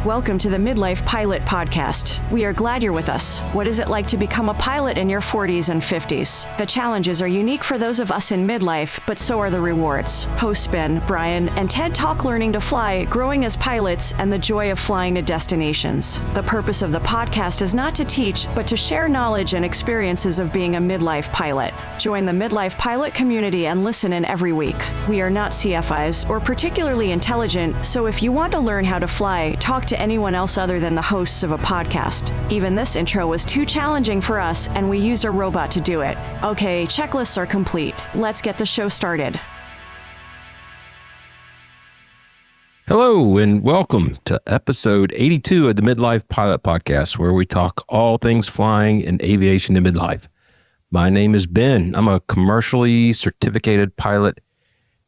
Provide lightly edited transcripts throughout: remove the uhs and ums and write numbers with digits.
Welcome to the Midlife Pilot Podcast. We are glad you're with us. What is it like to become a pilot in your 40s and 50s? The challenges are unique for those of us in midlife, but so are the rewards. Hosts Ben, Brian, and Ted talk learning to fly, growing as pilots, and the joy of flying to destinations. The purpose of the podcast is not to teach, but to share knowledge and experiences of being a midlife pilot. Join the Midlife Pilot community and listen in every week. We are not CFIs or particularly intelligent, so if you want to learn how to fly, talk to anyone else other than the hosts of a podcast. Even this intro was too challenging for us, and we used a robot to do it. Okay, checklists are complete. Let's get the show started. Hello, and welcome to episode 82 of the Midlife Pilot Podcast, where we talk all things flying and aviation in midlife. My name is Ben. I'm a commercially certificated pilot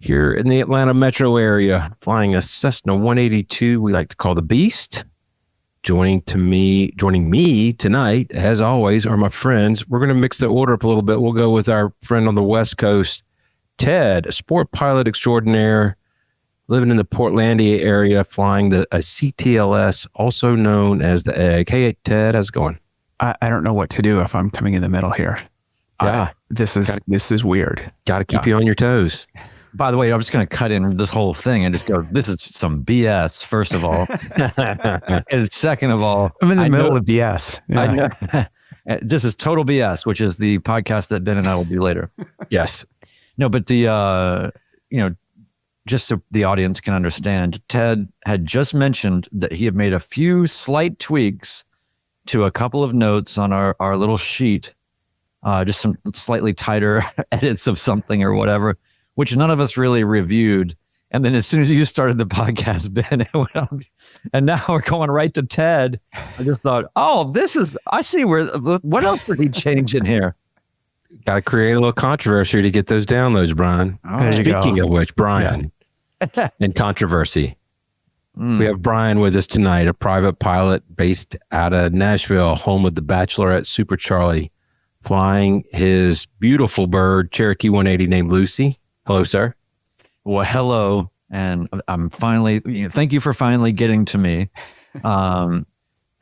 here in the Atlanta metro area, flying a Cessna 182 we like to call the Beast. Joining me tonight, as always, are my friends. We're going to mix the order up a little bit. We'll go with our friend on the West Coast, Ted, a sport pilot extraordinaire, living in the Portlandia area, flying a CTLS, also known as the Egg. Hey, Ted, how's it going? I don't know what to do if I'm coming in the middle here. Yeah, this is weird. Got to keep you on your toes. By the way, I'm just going to cut in this whole thing and just go, this is some BS, first of all. And second of all, I'm in the middle of BS. Yeah. This is total BS, which is the podcast that Ben and I will do later. Yes. No, but just so the audience can understand, Ted had just mentioned that he had made a few slight tweaks to a couple of notes on our little sheet, just some slightly tighter edits of something or whatever, which none of us really reviewed. And then as soon as you started the podcast, Ben, it went on, and now we're going right to Ted. I just thought, I see what else did he change in here? Got to create a little controversy to get those downloads, Brian. Oh, Speaking of which, Brian, and controversy. We have Brian with us tonight, a private pilot based out of Nashville, home of the Bachelorette Super Charlie, flying his beautiful bird, Cherokee 180 named Lucy. Hello, sir. Well, hello. And I'm finally, thank you for finally getting to me. And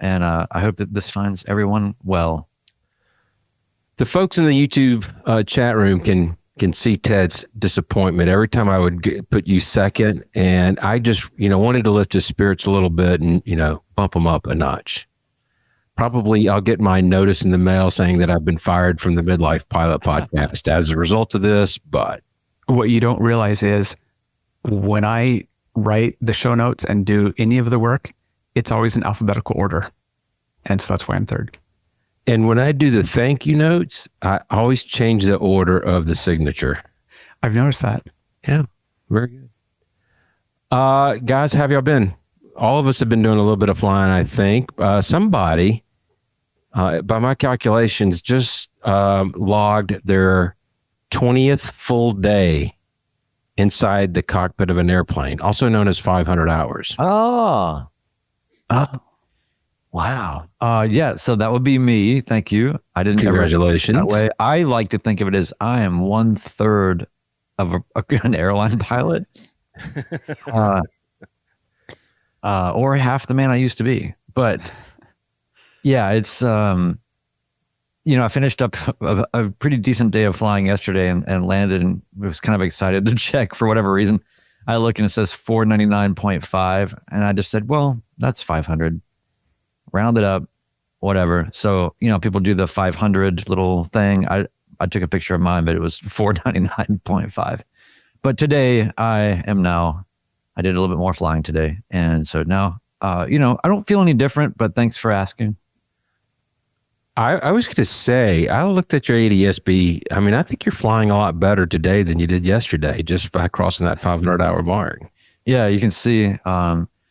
I hope that this finds everyone well. The folks in the YouTube chat room can see Ted's disappointment every time I would put you second. And I just, wanted to lift his spirits a little bit and, bump him up a notch. Probably I'll get my notice in the mail saying that I've been fired from the Midlife Pilot Podcast as a result of this. But what you don't realize is when I write the show notes and do any of the work, it's always in alphabetical order. And so that's why I'm third. And when I do the thank you notes, I always change the order of the signature. I've noticed that. Yeah, very good. Guys, how have y'all been? All of us have been doing a little bit of flying, I think. Somebody, by my calculations, just logged their 20th full day inside the cockpit of an airplane, also known as 500 hours. Oh. Wow. Yeah. So that would be me. Thank you. I didn't. Congratulations. That way. I like to think of it as I am 1/3 of an airline pilot, or half the man I used to be. But yeah, it's I finished up a pretty decent day of flying yesterday and landed and was kind of excited to check for whatever reason. I look and it says 499.5, and I just said, well, that's 500. Round it up, whatever. So, people do the 500 little thing. I took a picture of mine, but it was 499.5. But today I did a little bit more flying today. And so now, I don't feel any different, but thanks for asking. I was going to say, I looked at your ADSB. I mean, I think you're flying a lot better today than you did yesterday, just by crossing that 500-hour mark. Yeah, you can see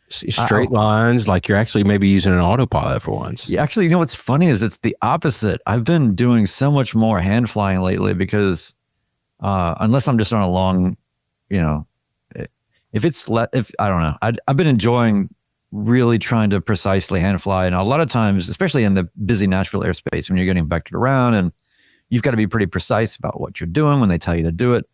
straight lines, like you're actually maybe using an autopilot for once. Yeah, actually, what's funny is it's the opposite. I've been doing so much more hand flying lately because unless I'm just on a long, if I don't know, I've been enjoying really trying to precisely hand fly. And a lot of times, especially in the busy Nashville airspace, when you're getting vectored around and you've got to be pretty precise about what you're doing when they tell you to do it.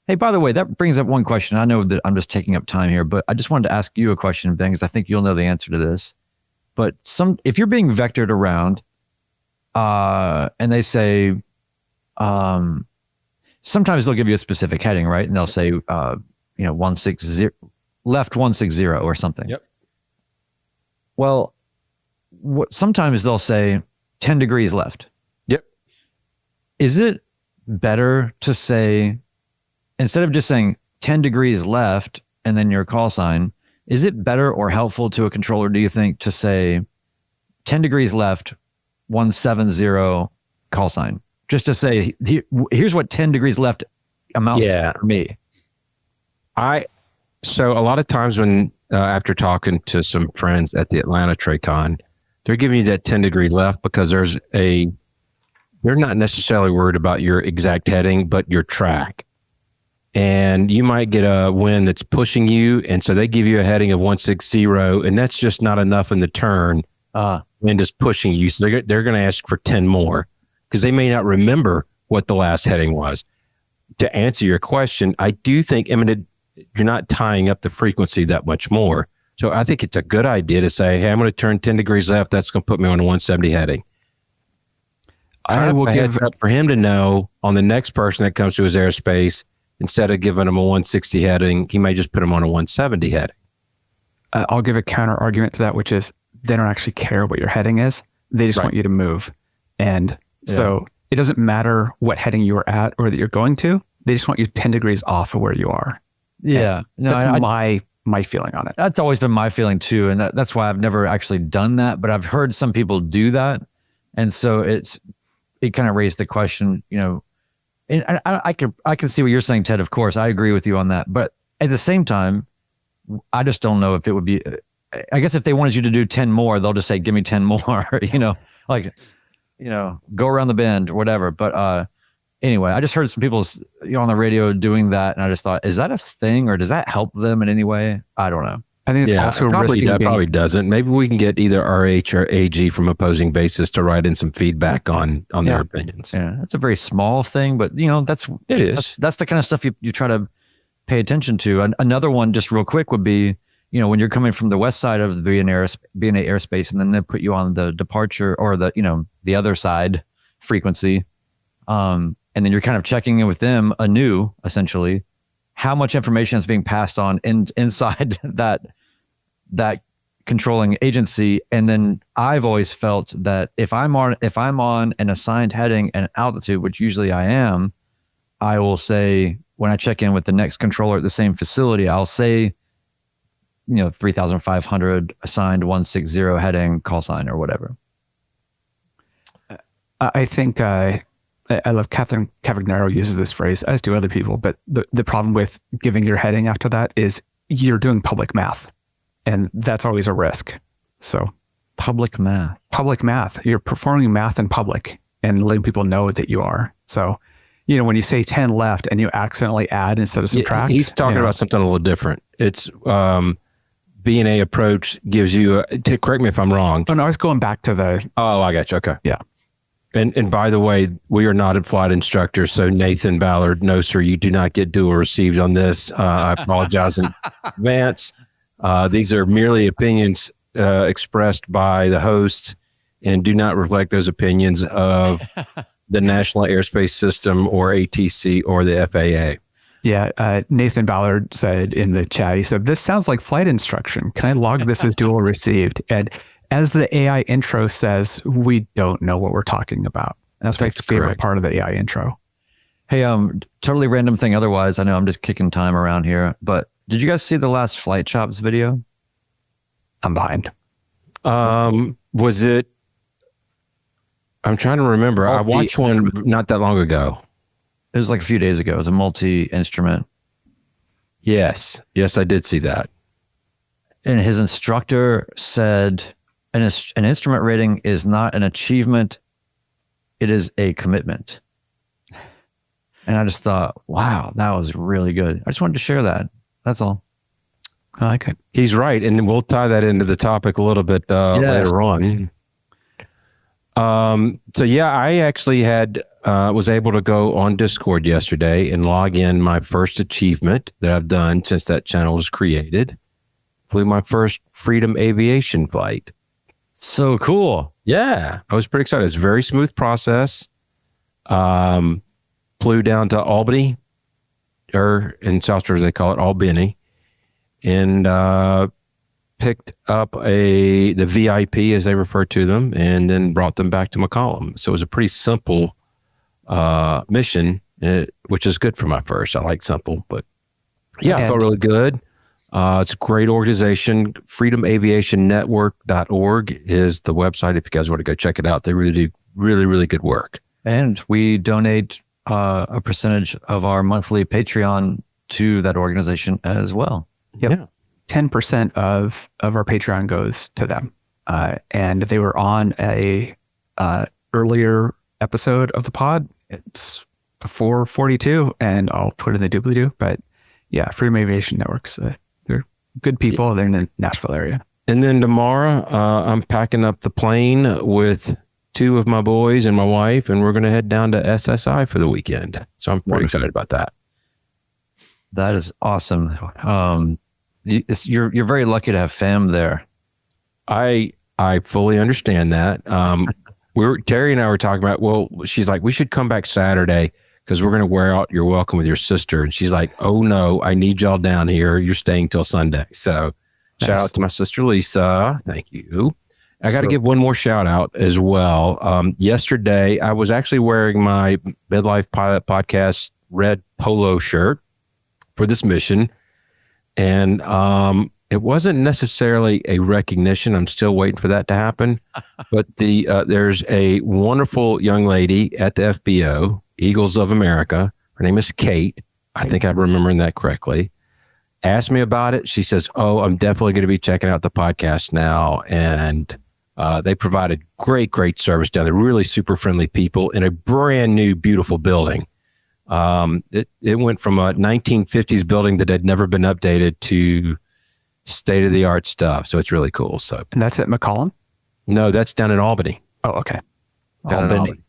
Hey, by the way, that brings up one question. I know that I'm just taking up time here, but I just wanted to ask you a question, Ben, because I think you'll know the answer to this. But if you're being vectored around, and they say, sometimes they'll give you a specific heading, right? And they'll say, 160 left 160 or something. Yep. Well, sometimes they'll say 10 degrees left. Yep. Is it better to say, instead of just saying 10 degrees left and then your call sign, is it better or helpful to a controller, do you think, to say 10 degrees left, 170 call sign? Just to say, here's what 10 degrees left amounts to for me. So a lot of times when, after talking to some friends at the Atlanta TradeCon, they're giving you that 10 degree left because they're not necessarily worried about your exact heading, but your track. And you might get a wind that's pushing you. And so they give you a heading of 160, and that's just not enough in the turn. Wind is pushing you. So they're going to ask for 10 more because they may not remember what the last heading was. To answer your question, I do think, you're not tying up the frequency that much more. So I think it's a good idea to say, hey, I'm going to turn 10 degrees left. That's going to put me on a 170 heading. I will give up for him to know on the next person that comes to his airspace, instead of giving him a 160 heading, he may just put him on a 170 heading. I'll give a counter argument to that, which is they don't actually care what your heading is. They just want you to move. And so it doesn't matter what heading you are at or that you're going to. They just want you 10 degrees off of where you are. Yeah. No, that's my feeling on it. That's always been my feeling too. And that's why I've never actually done that, but I've heard some people do that. And so it kind of raised the question, and I can see what you're saying, Ted. Of course, I agree with you on that. But at the same time, I just don't know if it would be, I guess if they wanted you to do 10 more, they'll just say, give me 10 more, go around the bend or whatever. But, anyway, I just heard some people on the radio doing that, and I just thought, is that a thing, or does that help them in any way? I don't know. I think it's also probably doesn't. Maybe we can get either RH or AG from opposing bases to write in some feedback on their opinions. Yeah, that's a very small thing, but that's the kind of stuff you try to pay attention to. And another one, just real quick, would be when you're coming from the west side of the BNA airspace, and then they put you on the departure or the other side frequency. And then you're kind of checking in with them anew, essentially, how much information is being passed on inside that controlling agency. And then I've always felt that if I'm on an assigned heading and altitude, which usually I am, I will say, when I check in with the next controller at the same facility, I'll say, 3,500 assigned 160 heading call sign or whatever. I think I love Catherine Cavagnaro uses this phrase, as do other people, but the problem with giving your heading after that is you're doing public math, and that's always a risk. So public math, you're performing math in public and letting people know that you are. So, when you say 10 left and you accidentally add instead of subtract. He's talking about something a little different. It's BNA approach gives you, correct me if I'm wrong. Oh, no, I was going back to the... Oh, I got you. Okay. Yeah. And by the way, we are not flight instructors. So Nathan Ballard, no, sir, you do not get dual received on this. I apologize in advance. These are merely opinions expressed by the hosts and do not reflect those opinions of the National Airspace System or ATC or the FAA. Yeah, Nathan Ballard said in the chat, he said, "This sounds like flight instruction. Can I log this as dual received?" And as the AI intro says, we don't know what we're talking about. And that's my favorite part of the AI intro. Hey, totally random thing. Otherwise, I know I'm just kicking time around here, but did you guys see the last Flight Chops video? I'm behind. Was it? I'm trying to remember. I watched one not that long ago. It was like a few days ago. It was a multi-instrument. Yes, I did see that. And his instructor said, an instrument rating is not an achievement. It is a commitment. And I just thought, wow, that was really good. I just wanted to share that. That's all. I like it. He's right. And we'll tie that into the topic a little bit later on. So yeah, I actually had was able to go on Discord yesterday and log in my first achievement that I've done since that channel was created. Flew my first Freedom Aviation flight. So cool. Yeah, I was pretty excited. It's a very smooth process. Flew down to Albany, or in South Jersey they call it Albany, and picked up the VIP as they refer to them, and then brought them back to McCollum. So it was a pretty simple mission, which is good for my first. I like simple, but yeah, I felt really good. It's a great organization. FreedomAviationNetwork.org is the website if you guys want to go check it out. They really do really good work. And we donate a percentage of our monthly Patreon to that organization as well. Yep. Yeah. 10% of our Patreon goes to them. And they were on a earlier episode of the pod. It's before 42, and I'll put in the doobly-doo. But yeah, Freedom Aviation Networks, they're good people. They're in the Nashville area. And then tomorrow, I'm packing up the plane with 2 of my boys and my wife, and we're going to head down to SSI for the weekend. So I'm pretty excited about that. That is awesome. You're very lucky to have fam there. I fully understand that. Terry and I were talking about, well, she's like, we should come back Saturday because we're going to wear out You're Welcome with your sister. And she's like, oh no, I need y'all down here. You're staying till Sunday. So shout out to my sister, Lisa. Thank you. I got to give one more shout out as well. Yesterday, I was actually wearing my Midlife Pilot Podcast red polo shirt for this mission. And it wasn't necessarily a recognition. I'm still waiting for that to happen. But there's a wonderful young lady at the FBO, Eagles of America. Her name is Kate. I think I'm remembering that correctly. Asked me about it. She says, oh, I'm definitely going to be checking out the podcast now. And they provided great service down there. Really super friendly people in a brand new, beautiful building. It went from a 1950s building that had never been updated to state of the art stuff. So it's really cool. So, And that's at McCollum? no, that's down in Albany. Oh, okay. Down in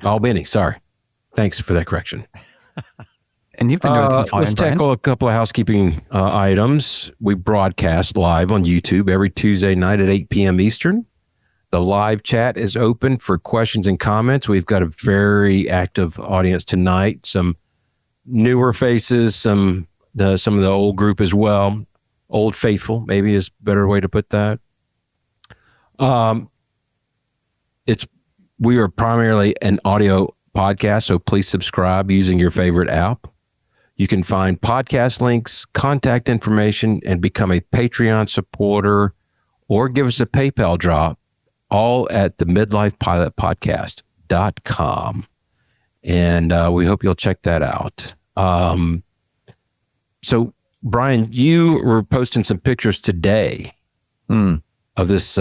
Albany. Sorry. Thanks for that correction. And you've been doing some flying, Let's tackle a couple of housekeeping items. We broadcast live on YouTube every Tuesday night at 8 p.m. Eastern. The live chat is open for questions and comments. We've got a very active audience tonight. Some newer faces, some of the old group as well. Old faithful, maybe is a better way to put that. We are primarily an audio podcast, so please subscribe using your favorite app. You can find podcast links, contact information, and become a Patreon supporter or give us a PayPal drop, all at the midlifepilotpodcast.com. And we hope you'll check that out. So, Brian, you were posting some pictures today of this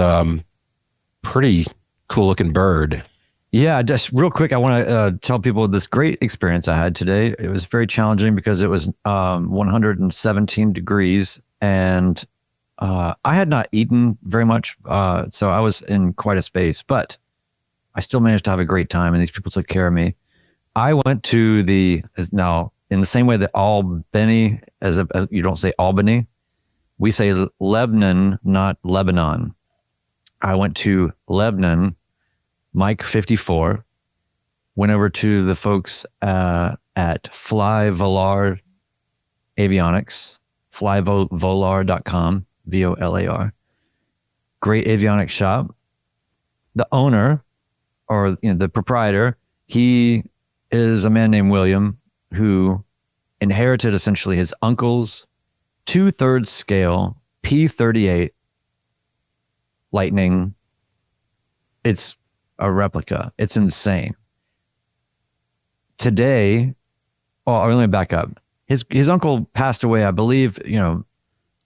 pretty cool looking bird. Yeah, just real quick, I want to tell people this great experience I had today. It was very challenging because it was 117 degrees, and I had not eaten very much, so I was in quite a space, but I still managed to have a great time, and these people took care of me. I went to now in the same way that Albany, you don't say Albany, we say Lebanon, not Lebanon. I went to Lebanon, Mike 54, went over to the folks at Fly Volar Avionics, flyvolar.com, VOLAR. Great avionics shop. The owner, or the proprietor, he is a man named William who inherited essentially his uncle's 2/3 scale P-38 Lightning. It's a replica. It's insane. Today, let me back up. His uncle passed away, I believe,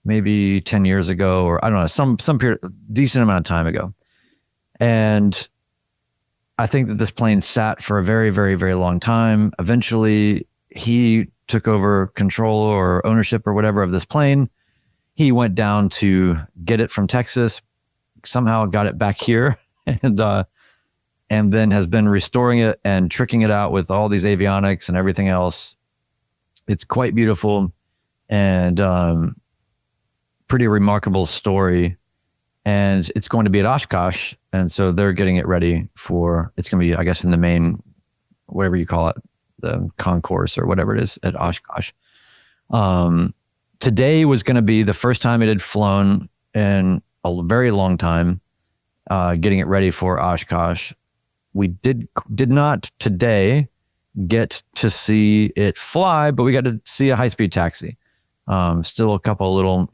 maybe 10 years ago, or I don't know, some period, decent amount of time ago. And I think that this plane sat for a very, very, very long time. Eventually, he took over control or ownership or whatever of this plane. He went down to get it from Texas, somehow got it back here, and and then has been restoring it and tricking it out with all these avionics and everything else. It's quite beautiful and pretty remarkable story. And it's going to be at Oshkosh. And so they're getting it ready for, it's going to be, I guess, in the main, whatever you call it, the concourse or whatever it is at Oshkosh. Today was going to be the first time it had flown in a very long time, getting it ready for Oshkosh. We did not today get to see it fly, but we got to see a high-speed taxi. Still a couple little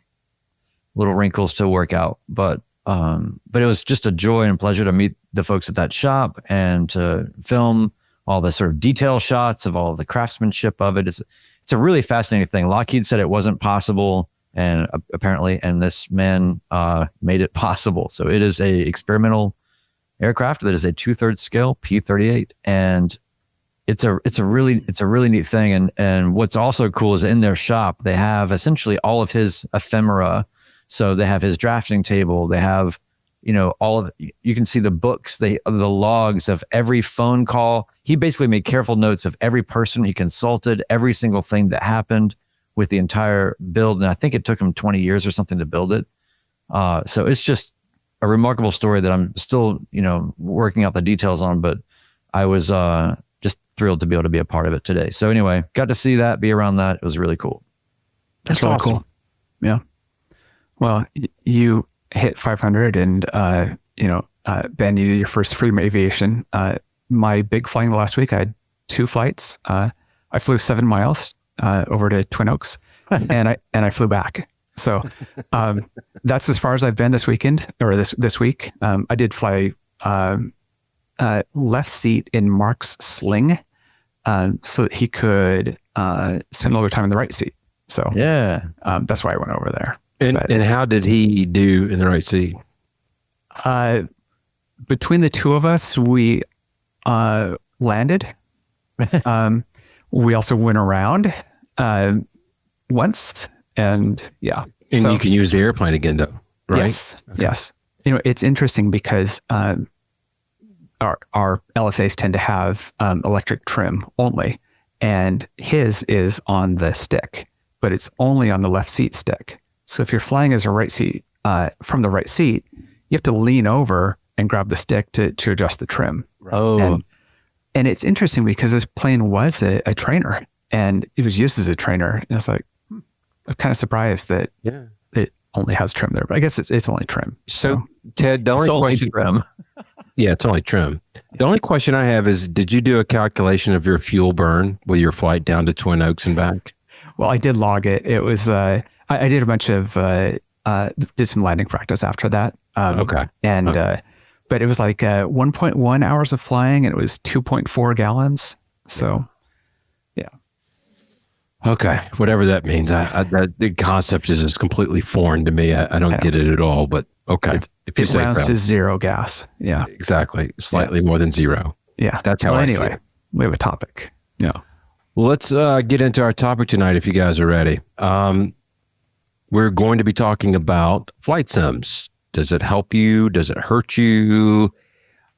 wrinkles to work out, but it was just a joy and pleasure to meet the folks at that shop and to film all the sort of detail shots of all of the craftsmanship of it. It's a really fascinating thing. Lockheed said it wasn't possible, and apparently, and this man made it possible. So it is a experimental aircraft that is a 2/3 scale P-38, and it's a really neat thing. And what's also cool is in their shop they have essentially all of his ephemera. So they have his drafting table. They have, all of, you can see the books, the logs of every phone call. He basically made careful notes of every person he consulted, every single thing that happened with the entire build. And I think it took him 20 years or something to build it. So it's just a remarkable story that I'm still, working out the details on, but I was just thrilled to be able to be a part of it today. So anyway, got to see that, be around that. It was really cool. That's really awesome. cool. Yeah. Well, you hit 500 and, Ben, you did your first Freedom Aviation. My big flying last week, I had 2 flights. I flew 7 miles over to Twin Oaks and I flew back. So that's as far as I've been this weekend or this week. I did fly left seat in Mark's sling so that he could spend a little time in the right seat. So yeah, that's why I went over there. And how did he do in the right seat? Between the two of us, we landed. We also went around once, and yeah. And you can use the airplane again, though, right? Yes. Okay. Yes. It's interesting because our LSAs tend to have electric trim only, and his is on the stick, but it's only on the left seat stick. So if you're flying as a right seat, from the right seat, you have to lean over and grab the stick to adjust the trim. Oh. And it's interesting because this plane was a trainer and it was used as a trainer. And it's like, I'm kind of surprised that it only has trim there, but I guess it's only trim. So Ted, the only question, trim. Yeah, it's only trim. The only question I have is, did you do a calculation of your fuel burn with your flight down to Twin Oaks and back? Well, I did log it. It was, I did a bunch of, did some landing practice after that. Okay. And, but it was like 1.1 hours of flying and it was 2.4 gallons. So, yeah. Okay. Whatever that means. The concept is just completely foreign to me. I don't get it at all, but okay. If you say rounds to 0 gas. Yeah. Exactly. Slightly more than 0. Yeah. That's how I see it. We have a topic. Yeah. Well, let's get into our topic tonight if you guys are ready. We're going to be talking about flight sims. Does it help you? Does it hurt you?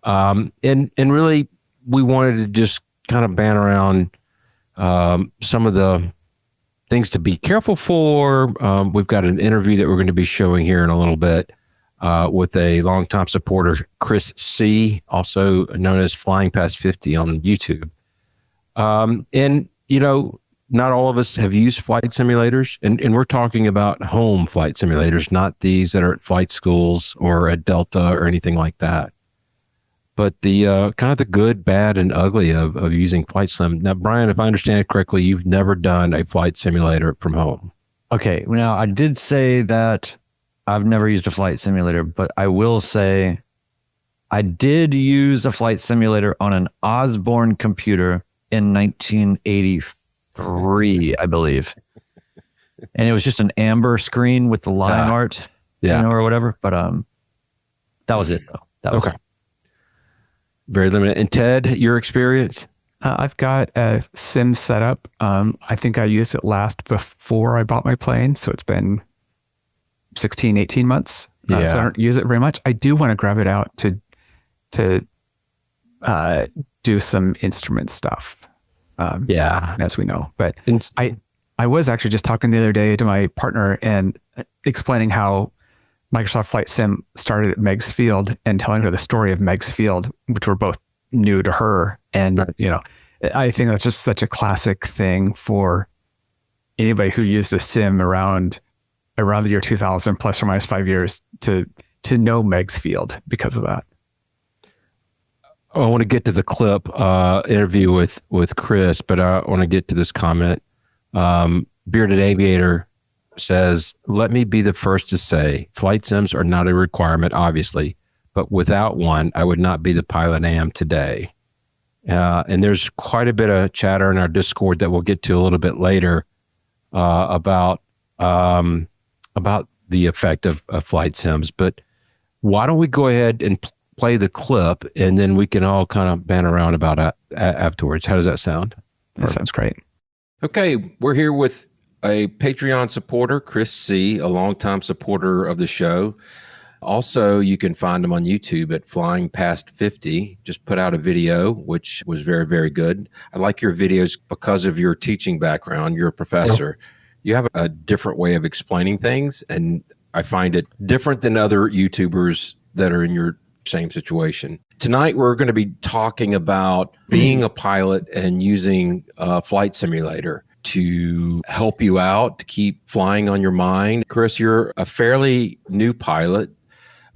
And really, we wanted to just kind of ban around some of the things to be careful for. We've got an interview that we're going to be showing here in a little bit with a longtime supporter, Chris C., also known as Flying Past 50 on YouTube. And, not all of us have used flight simulators, and we're talking about home flight simulators, not these that are at flight schools or at Delta or anything like that. But the kind of the good, bad, and ugly of using flight sim. Now, Brian, if I understand it correctly, you've never done a flight simulator from home. Okay. Now, I did say that I've never used a flight simulator, but I will say I did use a flight simulator on an Osborne computer in 1983, I believe. And it was just an amber screen with the line art, or whatever. But that was it, though. That was okay. Very limited. And Ted, your experience? I've got a sim set up. I think I used it last before I bought my plane. So it's been 16, 18 months. So I don't use it very much. I do want to grab it out to do some instrument stuff. As we know. But I was actually just talking the other day to my partner and explaining how Microsoft Flight Sim started at Meg's Field and telling her the story of Meg's Field, which were both new to her. And, I think that's just such a classic thing for anybody who used a sim around the year 2000, plus or minus 5 years, to know Meg's Field because of that. I want to get to the clip interview with Chris, but I want to get to this comment. Bearded Aviator says, let me be the first to say flight sims are not a requirement, obviously, but without one, I would not be the pilot I am today. And there's quite a bit of chatter in our Discord that we'll get to a little bit later about the effect of flight sims. But why don't we go ahead and play the clip, and then we can all kind of ban around about it afterwards. How does that sound? That sounds great. Okay, we're here with a Patreon supporter, Chris C., a longtime supporter of the show. Also, you can find him on YouTube at Flying Past 50. Just put out a video, which was very, very good. I like your videos because of your teaching background. You're a professor. You have a different way of explaining things, and I find it different than other YouTubers that are in your same situation. Tonight, we're going to be talking about being a pilot and using a flight simulator to help you out, to keep flying on your mind. Chris, you're a fairly new pilot.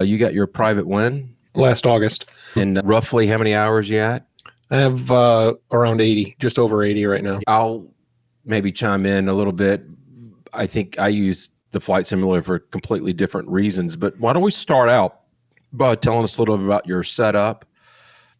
You got your private when? Last August. And roughly how many hours you at? I have around 80, just over 80 right now. I'll maybe chime in a little bit. I think I use the flight simulator for completely different reasons, but why don't we start out by telling us a little bit about your setup?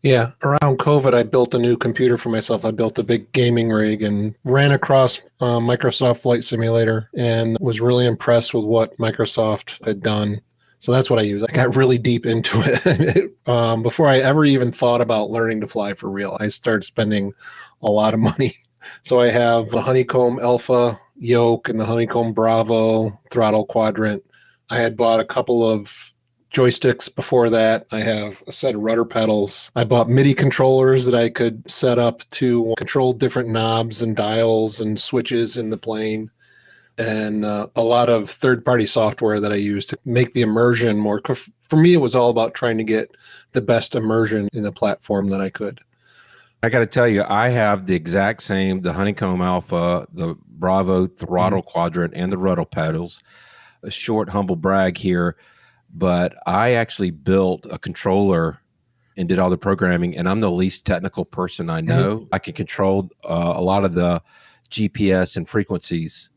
Yeah, around COVID, I built a new computer for myself. I built a big gaming rig and ran across Microsoft Flight Simulator and was really impressed with what Microsoft had done. So that's what I use. I got really deep into it. Before I ever even thought about learning to fly for real, I started spending a lot of money. So I have the Honeycomb Alpha yoke and the Honeycomb Bravo throttle quadrant. I had bought a couple of joysticks before that. I have a set of rudder pedals. I bought MIDI controllers that I could set up to control different knobs and dials and switches in the plane. And a lot of third-party software that I use to make the immersion more. For me, it was all about trying to get the best immersion in the platform that I could. I got to tell you, I have the exact same, the Honeycomb Alpha, the Bravo throttle quadrant, and the rudder pedals. A short, humble brag here, but I actually built a controller and did all the programming, and I'm the least technical person I know. I can control a lot of the GPS and frequencies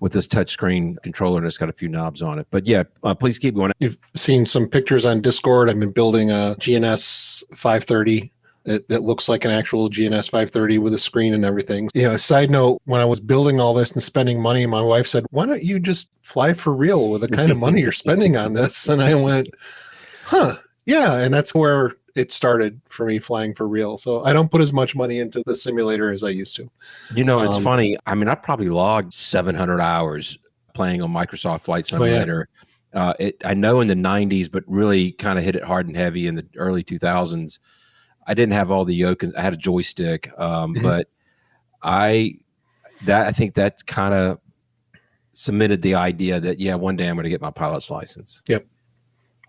with this touchscreen controller, and it's got a few knobs on it. But yeah, please keep going. You've seen some pictures on Discord. I've been building a GNS 530 that looks like an actual GNS 530 with a screen and everything. A side note, when I was building all this and spending money, my wife said, why don't you just fly for real with the kind of money you're spending on this? And I went, yeah. And that's where it started for me, flying for real. So I don't put as much money into the simulator as I used to. It's funny. I mean, I probably logged 700 hours playing on Microsoft Flight Simulator. I know in the 90s, but really kind of hit it hard and heavy in the early 2000s. I didn't have all the yoke. I had a joystick, but I think that kind of cemented the idea that, one day I'm going to get my pilot's license. Yep.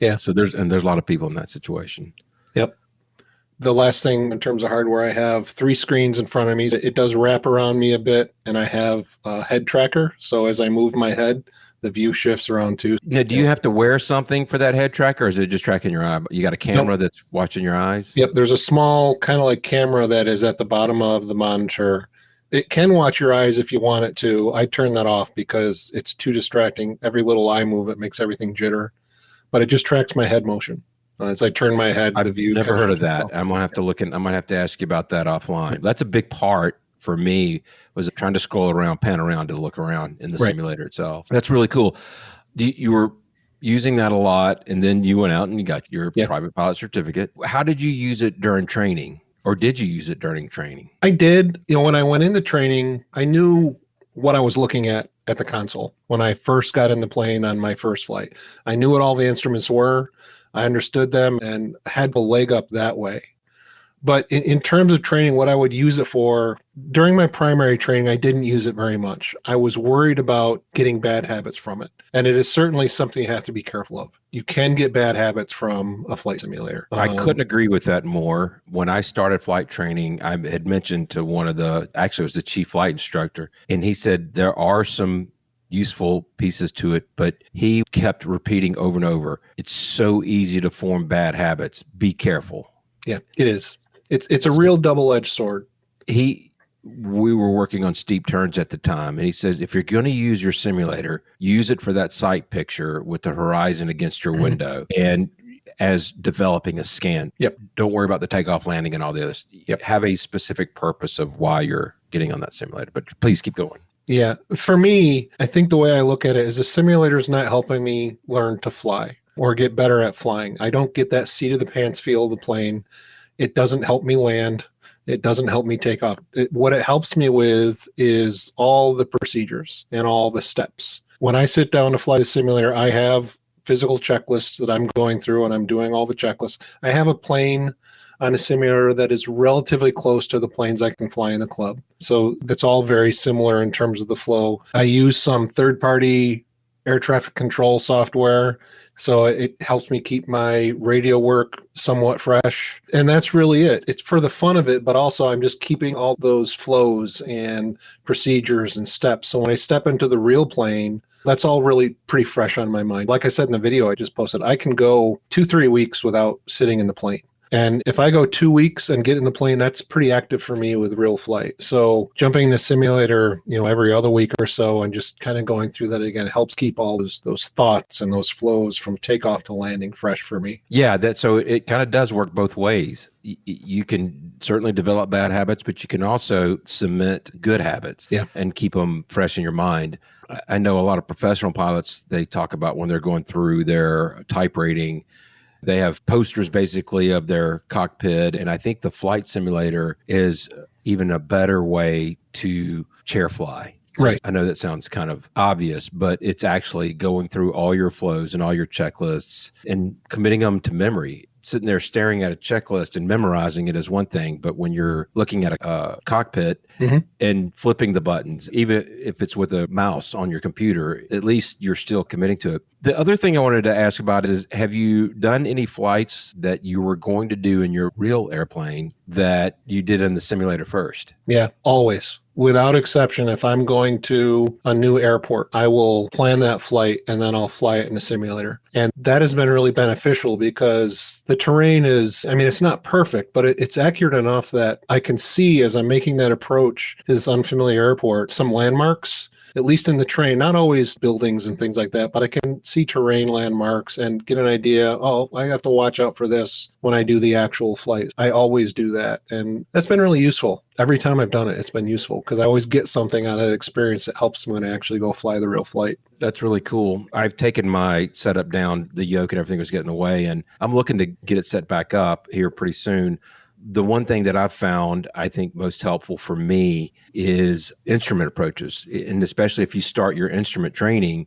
Yeah. So there's a lot of people in that situation. Yep. The last thing in terms of hardware, I have 3 screens in front of me. It does wrap around me a bit, and I have a head tracker. So as I move my head, the view shifts around too. Now, do you have to wear something for that head tracker, or is it just tracking your eye? You got a camera that's watching your eyes? Yep. There's a small kind of like camera that is at the bottom of the monitor. It can watch your eyes if you want it to. I turn that off because it's too distracting. Every little eye move, it makes everything jitter. But it just tracks my head motion. As I turn my head, the view. Never heard of that. I'm gonna have to look. I might have to ask you about that offline. That's a big part for me. Was trying to scroll around, pan around to look around in the simulator itself. That's really cool. You were using that a lot, and then you went out and you got your private pilot certificate. How did you use it during training, or did you use it during training? I did. When I went into training, I knew what I was looking at the console. When I first got in the plane on my first flight, I knew what all the instruments were. I understood them and had a leg up that way. But in terms of training, what I would use it for, during my primary training, I didn't use it very much. I was worried about getting bad habits from it. And it is certainly something you have to be careful of. You can get bad habits from a flight simulator. I couldn't agree with that more. When I started flight training, I had mentioned to actually it was the chief flight instructor, and he said there are some useful pieces to it, but he kept repeating over and over, it's so easy to form bad habits. Be careful. Yeah, it is. It's a real double-edged sword. We were working on steep turns at the time, and he says, if you're going to use your simulator, use it for that sight picture with the horizon against your window and as developing a scan. Yep. Don't worry about the takeoff, landing, and all the others. Yep. Have a specific purpose of why you're getting on that simulator, but please keep going. Yeah. For me, I think the way I look at it is the simulator is not helping me learn to fly or get better at flying. I don't get that seat of the pants feel of the plane. It doesn't help me land. It doesn't help me take off. What it helps me with is all the procedures and all the steps. When I sit down to fly the simulator, I have physical checklists that I'm going through and I'm doing all the checklists. I have a plane on a simulator that is relatively close to the planes I can fly in the club. So that's all very similar in terms of the flow. I use some third-party air traffic control software, so it helps me keep my radio work somewhat fresh. And that's really it. It's for the fun of it, but also I'm just keeping all those flows and procedures and steps. So when I step into the real plane, that's all really pretty fresh on my mind. Like I said in the video I just posted, I can go 2-3 weeks without sitting in the plane. And if I go 2 weeks and get in the plane, that's pretty active for me with real flight. So jumping in the simulator, every other week or so and just kind of going through that again helps keep all those thoughts and those flows from takeoff to landing fresh for me. Yeah, so it kind of does work both ways. You can certainly develop bad habits, but you can also cement good habits and keep them fresh in your mind. I know a lot of professional pilots, they talk about when they're going through their type rating, they have posters basically of their cockpit. And I think the flight simulator is even a better way to chair fly. So right. I know that sounds kind of obvious, but it's actually going through all your flows and all your checklists and committing them to memory. Sitting there staring at a checklist and memorizing it is one thing, but when you're looking at a cockpit and flipping the buttons, even if it's with a mouse on your computer, at least you're still committing to it. The other thing I wanted to ask about is, have you done any flights that you were going to do in your real airplane that you did in the simulator first? Yeah, always. Without exception, if I'm going to a new airport, I will plan that flight and then I'll fly it in the simulator. And that has been really beneficial because the terrain is, it's not perfect, but it's accurate enough that I can see as I'm making that approach to this unfamiliar airport, some landmarks, at least in the terrain, not always buildings and things like that, but I can see terrain landmarks and get an idea, I have to watch out for this when I do the actual flight. I always do that. And that's been really useful. Every time I've done it, it's been useful because I always get something out of that experience that helps me when I actually go fly the real flight. That's really cool. I've taken my setup down, the yoke and everything was getting in the way, and I'm looking to get it set back up here pretty soon. The one thing that I've found, I think most helpful for me is instrument approaches. And especially if you start your instrument training,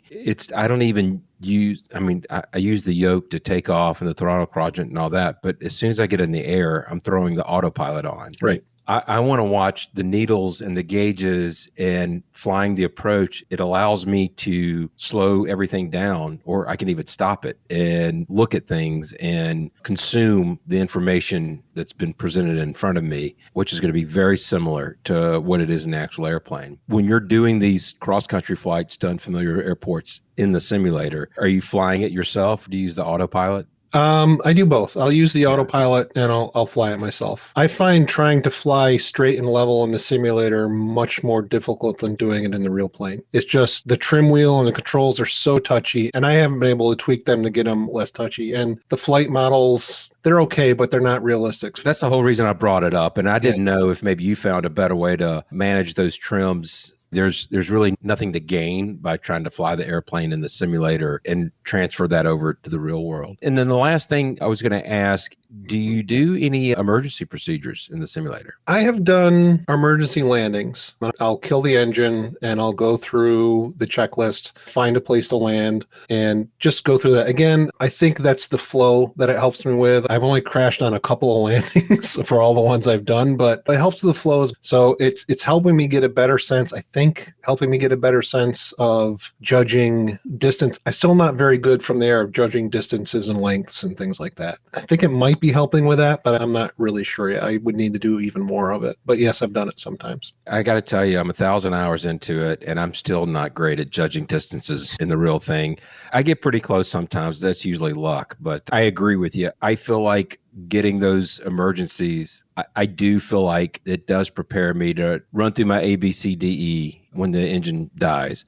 I don't even use, I use the yoke to take off and the throttle quadrant and all that. But as soon as I get in the air, I'm throwing the autopilot on. Right. I want to watch the needles and the gauges and flying the approach. It allows me to slow everything down, or I can even stop it and look at things and consume the information that's been presented in front of me, which is going to be very similar to what it is in the actual airplane. When you're doing these cross-country flights to unfamiliar airports in the simulator, are you flying it yourself? Do you use the autopilot? I do both. I'll use the autopilot and I'll fly it myself. I find trying to fly straight and level in the simulator much more difficult than doing it in the real plane. It's just the trim wheel and the controls are so touchy, and I haven't been able to tweak them to get them less touchy. And the flight models, they're okay, but they're not realistic. That's the whole reason I brought it up. And I didn't know if maybe you found a better way to manage those trims. There's really nothing to gain by trying to fly the airplane in the simulator and transfer that over to the real world. And then the last thing I was going to ask, Do you do any emergency procedures in the simulator? I have done emergency landings. I'll kill the engine and I'll go through the checklist, find a place to land, and just go through that. Again, I think that's the flow that it helps me with. I've only crashed on a couple of landings for all the ones I've done, but it helps with the flows. So it's helping me get a better sense, I think, helping me get a better sense of judging distance. I'm still not very good from there of judging distances and lengths and things like that. I think it might be helping with that, but I'm not really sure yet. I would need to do even more of it. But yes, I've done it sometimes. I got to tell you, I'm 1,000 hours into it, and I'm still not great at judging distances in the real thing. I get pretty close sometimes. That's usually luck, but I agree with you. I feel like getting those emergencies, I do feel like it does prepare me to run through my ABCDE when the engine dies.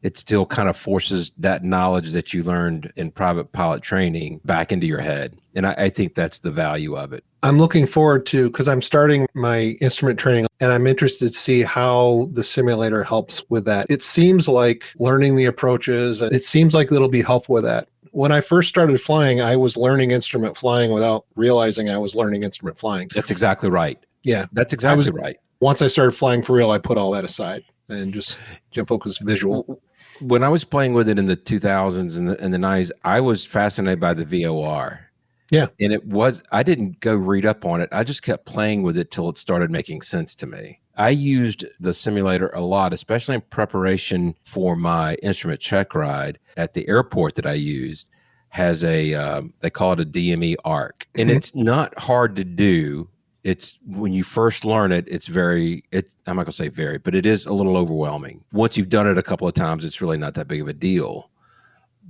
It still kind of forces that knowledge that you learned in private pilot training back into your head. And I think that's the value of it. I'm looking forward to, because I'm starting my instrument training, and I'm interested to see how the simulator helps with that. It seems like learning the approaches, it seems like it'll be helpful with that. When I first started flying, I was learning instrument flying without realizing I was learning instrument flying. That's exactly right. Yeah. That's exactly right. Once I started flying for real, I put all that aside and just focus visual. When I was playing with it in the 2000s and the 90s, I was fascinated by the VOR. Yeah. And I didn't go read up on it. I just kept playing with it till it started making sense to me. I used the simulator a lot, especially in preparation for my instrument check ride at the airport that I used. Has they call it a DME arc. And it's not hard to do. It's when you first learn it, I'm not going to say very, but it is a little overwhelming. Once you've done it a couple of times, it's really not that big of a deal.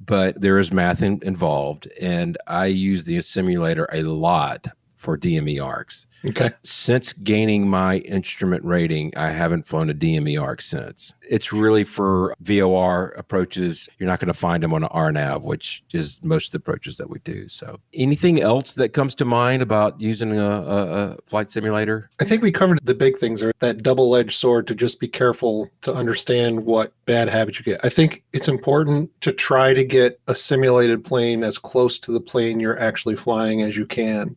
But there is math involved, and I use the simulator a lot for DME arcs. Okay. Since gaining my instrument rating, I haven't flown a DME arc since. It's really for VOR approaches. You're not going to find them on an RNAV, which is most of the approaches that we do. So anything else that comes to mind about using a flight simulator? I think we covered the big things, or that double-edged sword, to just be careful to understand what bad habits you get. I think it's important to try to get a simulated plane as close to the plane you're actually flying as you can.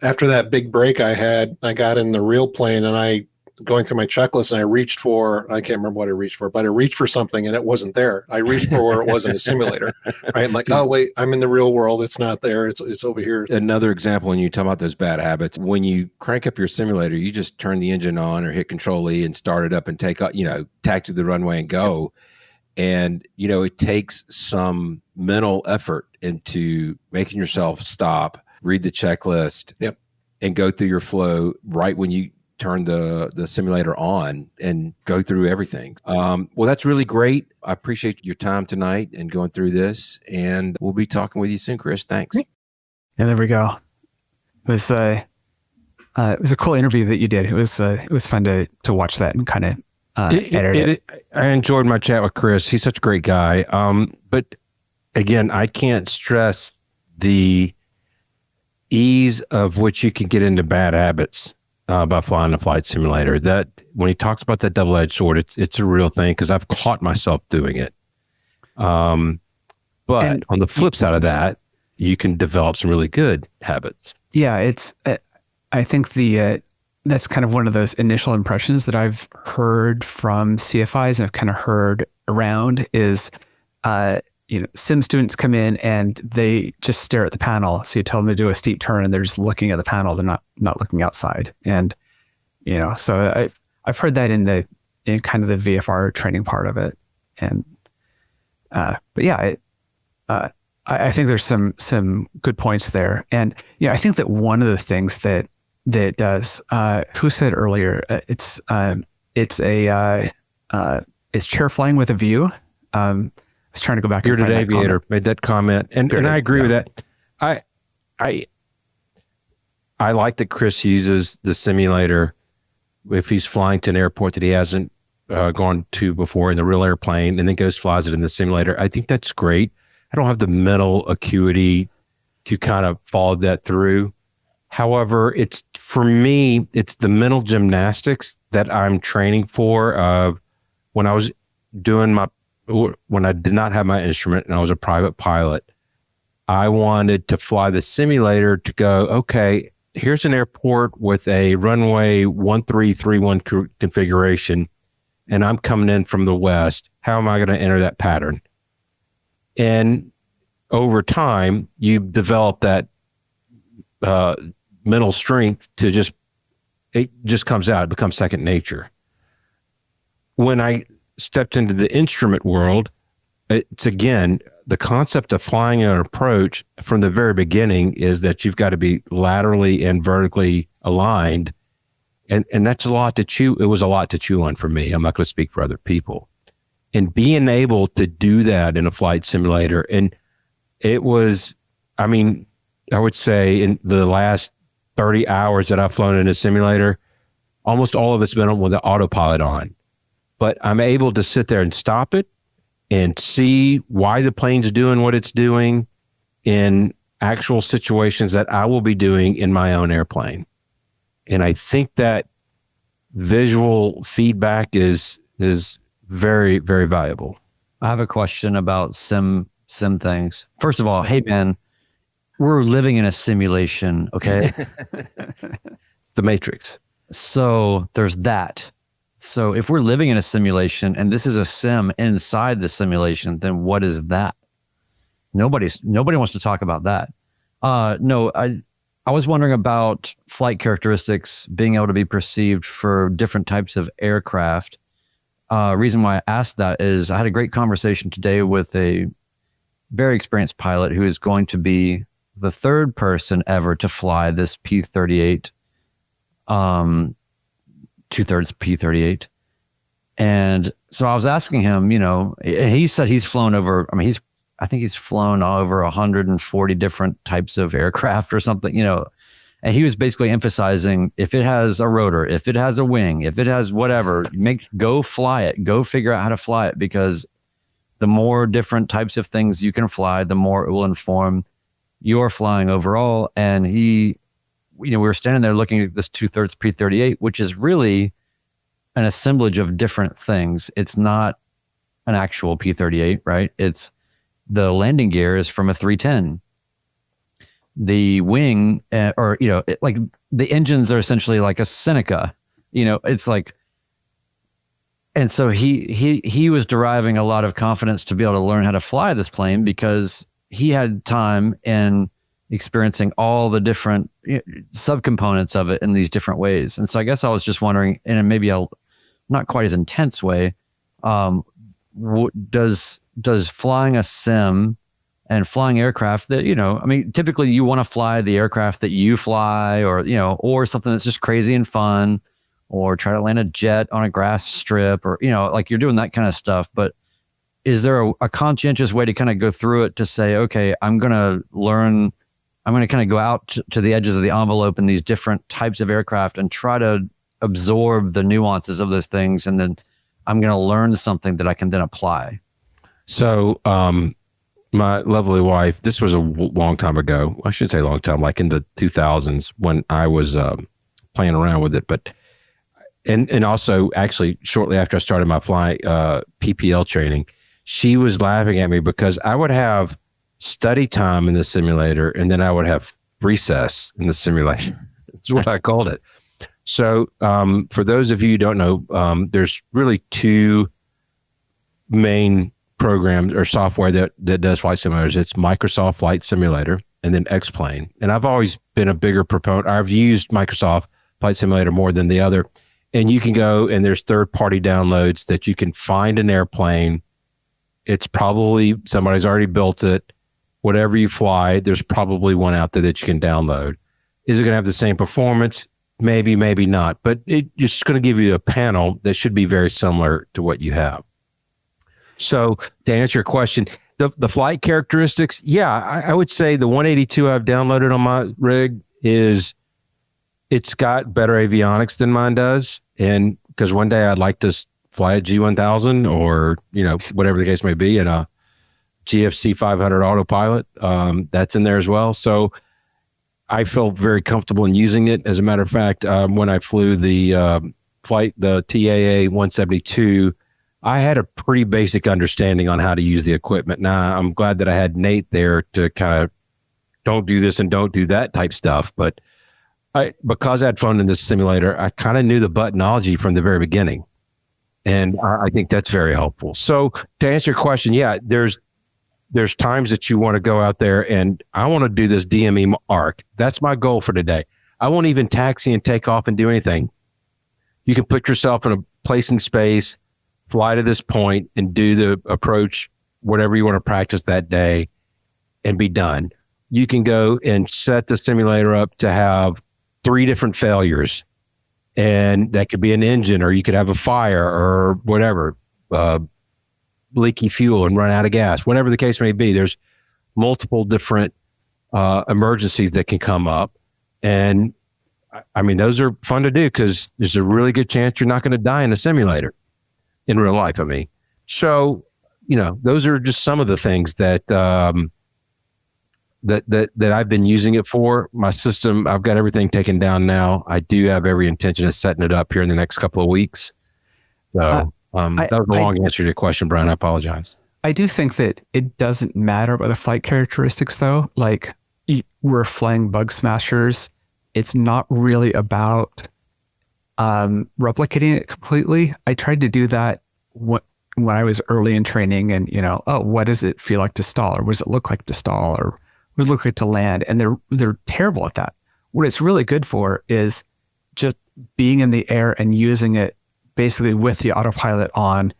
After that big break I had, I got in the real plane, and going through my checklist, and I can't remember what I reached for, but I reached for something and it wasn't there. I reached for where it was in a simulator, right? I'm like, oh wait, I'm in the real world. It's not there. It's over here. Another example, when you talk about those bad habits, when you crank up your simulator, you just turn the engine on or hit Control E and start it up and taxi the runway and go. And, it takes some mental effort into making yourself stop, read the checklist, and go through your flow right when you turn the simulator on and go through everything. Well, that's really great. I appreciate your time tonight and going through this, and we'll be talking with you soon, Chris. Thanks. Yeah, there we go. It was a cool interview that you did. It was fun to watch that and kind of edit it. I enjoyed my chat with Chris. He's such a great guy. But again, I can't stress the ease of which you can get into bad habits by flying a flight simulator. That when he talks about that double-edged sword, it's a real thing, because I've caught myself doing it. But on the flip side of that, you can develop some really good habits. Yeah, I think that's kind of one of those initial impressions that I've heard from CFIs and I've kind of heard around is, sim students come in and they just stare at the panel. So you tell them to do a steep turn and they're just looking at the panel. They're not looking outside. And, so I've heard that in kind of the VFR training part of it. And, but yeah, I think there's some good points there. And, I think that one of the things that does, who said earlier, it's chair flying with a view. I was trying to go back. Bearded Aviator made that comment, and I agree with that. I like that Chris uses the simulator if he's flying to an airport that he hasn't gone to before in the real airplane, and then flies it in the simulator. I think that's great. I don't have the mental acuity to kind of follow that through. However, for me, it's the mental gymnastics that I'm training for. When I was when I did not have my instrument and I was a private pilot, I wanted to fly the simulator to go, okay, here's an airport with a runway 1331 configuration, and I'm coming in from the west. How am I going to enter that pattern? And over time, you develop that mental strength to it just comes out. It becomes second nature. When I stepped into the instrument world, it's again, the concept of flying an approach from the very beginning is that you've got to be laterally and vertically aligned. And that's a lot to chew. It was a lot to chew on for me. I'm not going to speak for other people. And being able to do that in a flight simulator, and it was, I mean, I would say in the last 30 hours that I've flown in a simulator, almost all of it's been with the autopilot on. But I'm able to sit there and stop it and see why the plane's doing what it's doing in actual situations that I will be doing in my own airplane. And I think that visual feedback is very, very valuable. I have a question about sim things. First of all, hey man, we're living in a simulation, okay? The Matrix. So there's that. So if we're living in a simulation and this is a sim inside the simulation, then what is that? Nobody wants to talk about that. No, I was wondering about flight characteristics being able to be perceived for different types of aircraft. Reason why I asked that is I had a great conversation today with a very experienced pilot who is going to be the third person ever to fly this P-38, 2/3 P-38. And so I was asking him, and he said he's flown over, I think he's flown over 140 different types of aircraft or something, and he was basically emphasizing if it has a rotor, if it has a wing, if it has whatever, go fly it, go figure out how to fly it, because the more different types of things you can fly, the more it will inform your flying overall. And we were standing there looking at this 2/3 P-38, which is really an assemblage of different things. It's not an actual P-38, right? It's the landing gear is from a 310. The wing, like the engines are essentially like a Seneca. It's like, and so he was deriving a lot of confidence to be able to learn how to fly this plane because he had time and experiencing all the different subcomponents of it in these different ways. And so I guess I was just wondering, in maybe a not quite as intense way, does flying a sim and flying aircraft that, typically you want to fly the aircraft that you fly or something that's just crazy and fun, or try to land a jet on a grass strip, or, like you're doing that kind of stuff. But is there a conscientious way to kind of go through it to say, okay, I'm going to kind of go out to the edges of the envelope in these different types of aircraft and try to absorb the nuances of those things. And then I'm going to learn something that I can then apply. So, my lovely wife, this was a long time ago. I shouldn't say long time, like in the 2000s when I was playing around with it. But, and also actually shortly after I started my flying PPL training, she was laughing at me because I would have study time in the simulator and then I would have recess in the simulation. That's what I called it. So for those of you who don't know, there's really two main programs or software that does flight simulators. It's Microsoft Flight Simulator and then X-Plane. And I've always been a bigger proponent. I've used Microsoft Flight Simulator more than the other. And you can go and there's third-party downloads that you can find an airplane. It's probably somebody's already built it. Whatever you fly, there's probably one out there that you can download. Is it going to have the same performance? Maybe, maybe not. But it's just going to give you a panel that should be very similar to what you have. So to answer your question, the flight characteristics, I would say the 182 I've downloaded on my rig it's got better avionics than mine does. And because one day I'd like to fly a G1000 or, whatever the case may be, in a GFC 500 autopilot, that's in there as well. So I felt very comfortable in using it. As a matter of fact, when I flew the TAA 172, I had a pretty basic understanding on how to use the equipment. Now, I'm glad that I had Nate there to kind of don't do this and don't do that type stuff. But because I had fun in this simulator, I kind of knew the buttonology from the very beginning. And I think that's very helpful. So to answer your question, yeah, there's times that you want to go out there and I want to do this DME arc. That's my goal for today. I won't even taxi and take off and do anything. You can put yourself in a place in space, fly to this point and do the approach, whatever you want to practice that day, and be done. You can go and set the simulator up to have 3 different failures. And that could be an engine, or you could have a fire or whatever, leaky fuel and run out of gas, whatever the case may be. There's multiple different emergencies that can come up. And I mean, those are fun to do because there's a really good chance you're not going to die in a simulator in real life. I mean, so, those are just some of the things that, that I've been using it for. My system, I've got everything taken down now. I do have every intention of setting it up here in the next couple of weeks. So that was a long answer to your question, Brian. I apologize. I do think that it doesn't matter about the flight characteristics, though. Like, we're flying bug smashers. It's not really about replicating it completely. I tried to do that when I was early in training, and what does it feel like to stall, or what does it look like to stall, or what does it look like to land? And they're terrible at that. What it's really good for is just being in the air and using it basically with the autopilot on,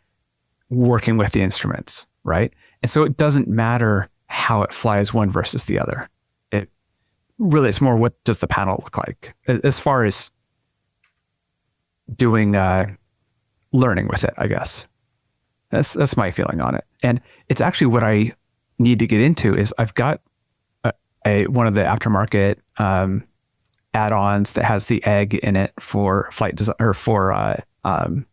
working with the instruments, right? And so it doesn't matter how it flies one versus the other. It's more, what does the panel look like as far as doing learning with it, I guess. That's my feeling on it. And it's actually what I need to get into is I've got one of the aftermarket add-ons that has the egg in it for flight design, or for not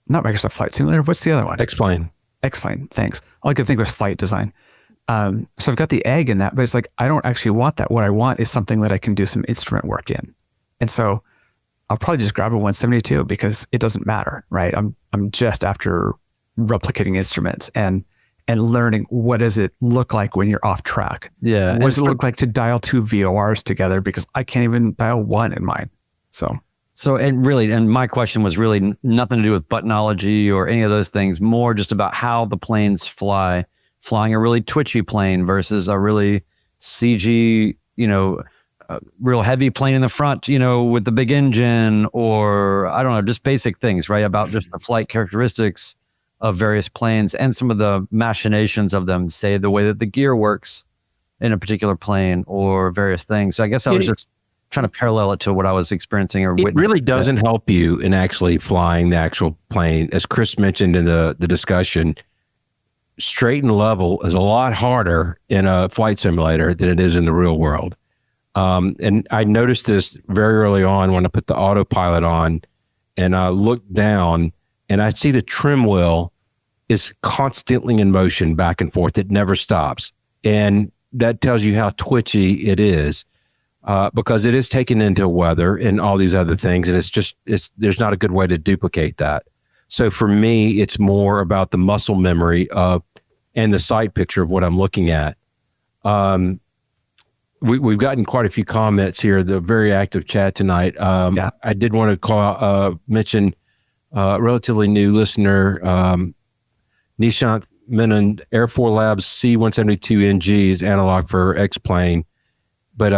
Microsoft Flight Simulator. What's the other one? Explain. Thanks. All I could think was flight design. So I've got the egg in that, but it's like, I don't actually want that. What I want is something that I can do some instrument work in. And so I'll probably just grab a 172 because it doesn't matter, right? I'm just after replicating instruments and learning, what does it look like when you're off track? Yeah. What does it look like to dial 2 VORs together? Because I can't even dial 1 in mine. And my question was really nothing to do with buttonology or any of those things, more just about how the planes fly. Flying a really twitchy plane versus a really CG, real heavy plane in the front, with the big engine, or I don't know, just basic things, right? About just the flight characteristics of various planes and some of the machinations of them, say the way that the gear works in a particular plane or various things. So I guess I was just trying to parallel it to what I was experiencing or witnessing. It really doesn't help you in actually flying the actual plane. As Chris mentioned in the discussion, straight and level is a lot harder in a flight simulator than it is in the real world. And I noticed this very early on when I put the autopilot on and I looked down and I see the trim wheel is constantly in motion back and forth. It never stops. And that tells you how twitchy it is because it is taken into weather and all these other things. And there's not a good way to duplicate that. So for me, it's more about the muscle memory and the sight picture of what I'm looking at. We've gotten quite a few comments here. The very active chat tonight. I did want to mention a relatively new listener, Nishant Menon, Air Force Labs C172NG is analog for X-Plane. But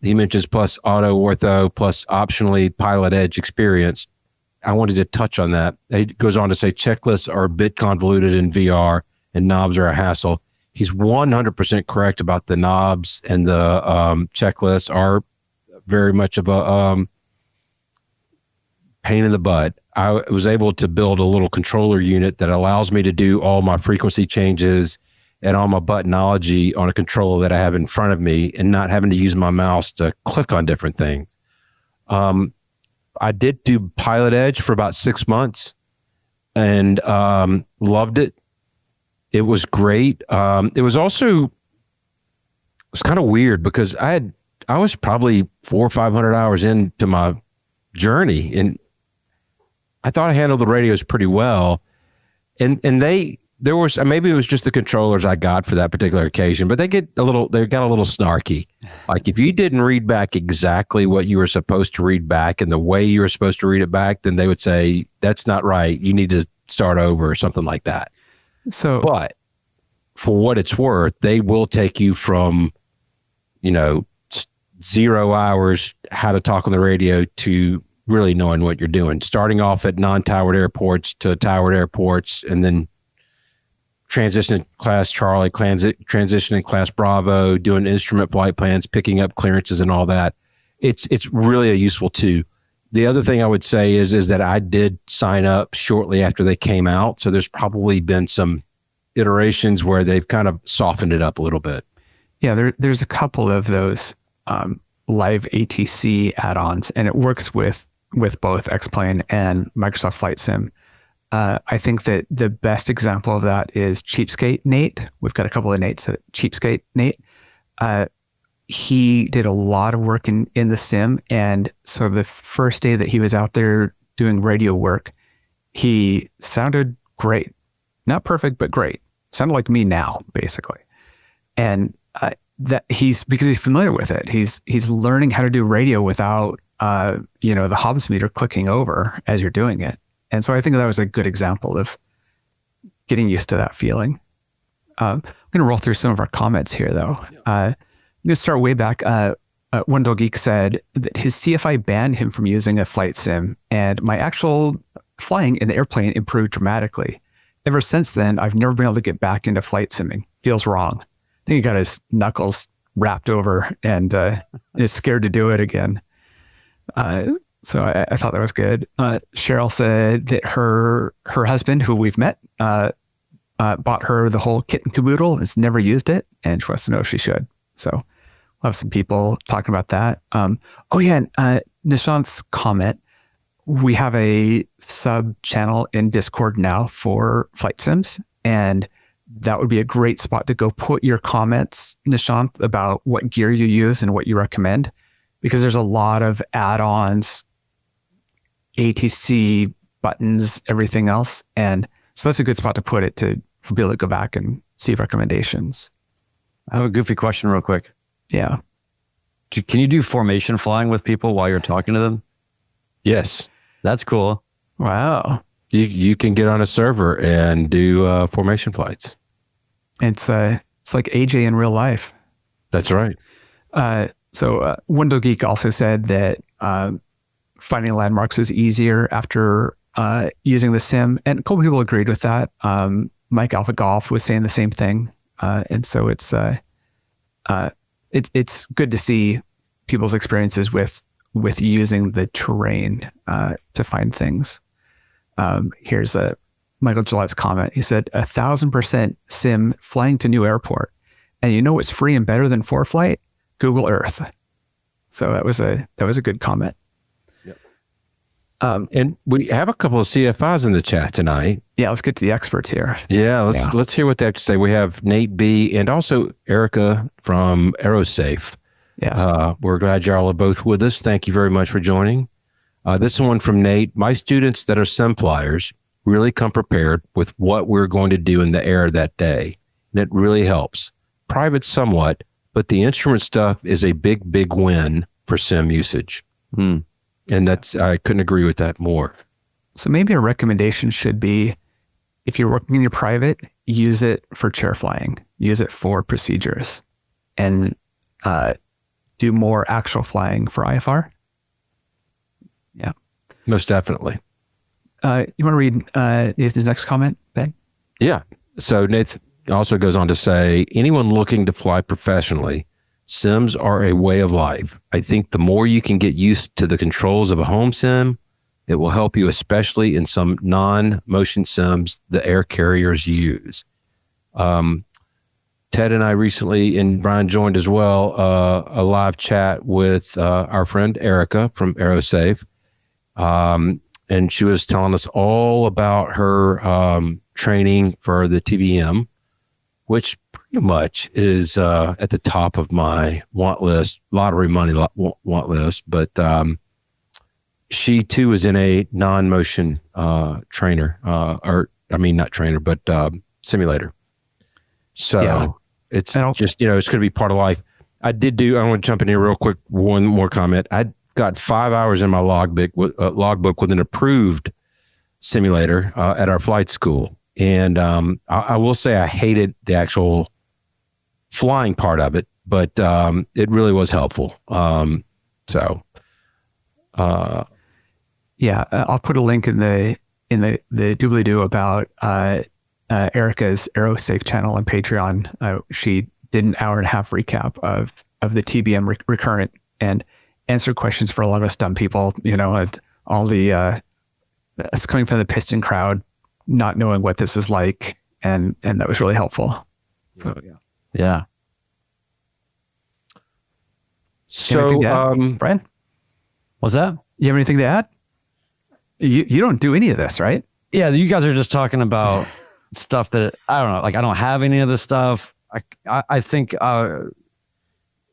he mentions plus auto ortho plus optionally pilot edge experience. I wanted to touch on that. He goes on to say checklists are a bit convoluted in VR and knobs are a hassle. He's 100% correct about the knobs, and the checklists are very much of a pain in the butt. I was able to build a little controller unit that allows me to do all my frequency changes and all my buttonology on a controller that I have in front of me and not having to use my mouse to click on different things. I did do Pilot Edge for about 6 months and loved it. It was great. It was kind of weird because I was probably 400 or 500 hours into my journey, and I thought I handled the radios pretty well. And they there was, maybe it was just the controllers I got for that particular occasion, but they got a little snarky. Like if you didn't read back exactly what you were supposed to read back and the way you were supposed to read it back, then they would say, that's not right. You need to start over or something like that. So, but for what it's worth, they will take you from, 0 hours, how to talk on the radio, to really knowing what you're doing, starting off at non-towered airports to towered airports, and then transitioning class Charlie, transitioning class Bravo, doing instrument flight plans, picking up clearances and all that. It's really a useful tool. The other thing I would say is that I did sign up shortly after they came out. So there's probably been some iterations where they've kind of softened it up a little bit. Yeah, there's a couple of those live ATC add-ons, and it works with both X-Plane and Microsoft Flight Sim. I think that the best example of that is Cheapskate Nate. We've got a couple of Nates at Cheapskate Nate. He did a lot of work in the sim. And so the first day that he was out there doing radio work, he sounded great. Not perfect, but great. Sounded like me now, basically. And that because he's familiar with it. He's learning how to do radio without the Hobbs meter clicking over as you're doing it. And so I think that was a good example of getting used to that feeling. I'm going to roll through some of our comments here, though. I'm going to start way back. Wendell Geek said that his CFI banned him from using a flight sim, and my actual flying in the airplane improved dramatically. Ever since then, I've never been able to get back into flight simming. Feels wrong. I think he got his knuckles wrapped over and is scared to do it again. So I thought that was good. Cheryl said that her husband, who we've met, bought her the whole kit and caboodle, has never used it, and she wants to know if she should. So we'll have some people talking about that. And Nishant's comment, we have a sub channel in Discord now for flight sims, and that would be a great spot to go put your comments, Nishant, about what gear you use and what you recommend, because there's a lot of add-ons, ATC buttons, everything else. And so that's a good spot to put it for people to go back and see recommendations. I have a goofy question real quick. Yeah. Can you do formation flying with people while you're talking to them? Yes. That's cool. Wow. You can get on a server and do formation flights. It's like AJ in real life. That's right. So Window Geek also said that finding landmarks is easier after using the sim, and a couple people agreed with that. Mike Alpha Golf was saying the same thing, and so it's good to see people's experiences with using the terrain to find things. Here's Michael Gillette's comment. He said 1,000% sim flying to new airport, and you know what's free and better than ForeFlight? Google Earth. So that was a good comment. Yep. And we have a couple of CFIs in the chat tonight. Yeah, let's get to the experts here. Yeah, let's hear what they have to say. We have Nate B and also Erica from Aerosafe. Yeah. We're glad y'all are both with us. Thank you very much for joining. This one from Nate. My students that are sim flyers really come prepared with what we're going to do in the air that day. And it really helps. Private somewhat, but the instrument stuff is a big, big win for sim usage. And I couldn't agree with that more. So maybe a recommendation should be, if you're working in your private, use it for chair flying, use it for procedures, and do more actual flying for IFR. Yeah. Most definitely. You want to read Nathan's next comment, Ben? Yeah. So Nathan also goes on to say, anyone looking to fly professionally, sims are a way of life. I think the more you can get used to the controls of a home sim, it will help you, especially in some non-motion sims the air carriers use. Ted and I recently, and Brian joined as well, a live chat with our friend Erica from Aerosafe. And she was telling us all about her training for the TBM, which pretty much is at the top of my want list, lottery money want list. But she too is in a non-motion trainer, not trainer, but simulator. So it's just, it's going to be part of life. I want to jump in here real quick. One more comment. I got 5 hours in my logbook with an approved simulator at our flight school. And I will say I hated the actual flying part of it, but it really was helpful. I'll put a link in the doobly-doo about Erica's AeroSafe channel on Patreon. She did an 1.5 hour recap of the TBM recurrent and answered questions for a lot of us dumb people, and all the it's coming from the piston crowd, not knowing what this is like, and that was really helpful. So Yeah. So Brian, what's that? You have anything to add? You don't do any of this, right? Yeah, you guys are just talking about stuff that I don't know. Like, I don't have any of this stuff. I think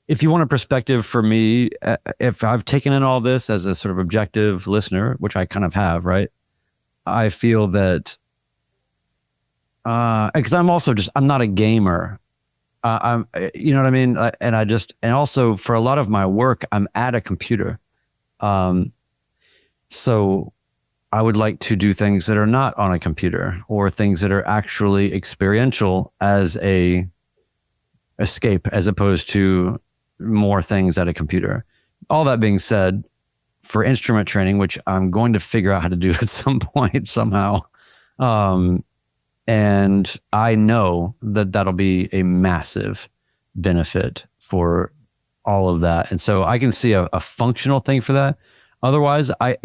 if you want a perspective for me, if I've taken in all this as a sort of objective listener, which I kind of have, right? I feel that because I'm not a gamer. I'm, you know what I mean? And also for a lot of my work, I'm at a computer. So I would like to do things that are not on a computer, or things that are actually experiential as a escape, as opposed to more things at a computer. All that being said, for instrument training, which I'm going to figure out how to do at some point somehow, and I know that that'll be a massive benefit for all of that. And so I can see a functional thing for that. Otherwise, I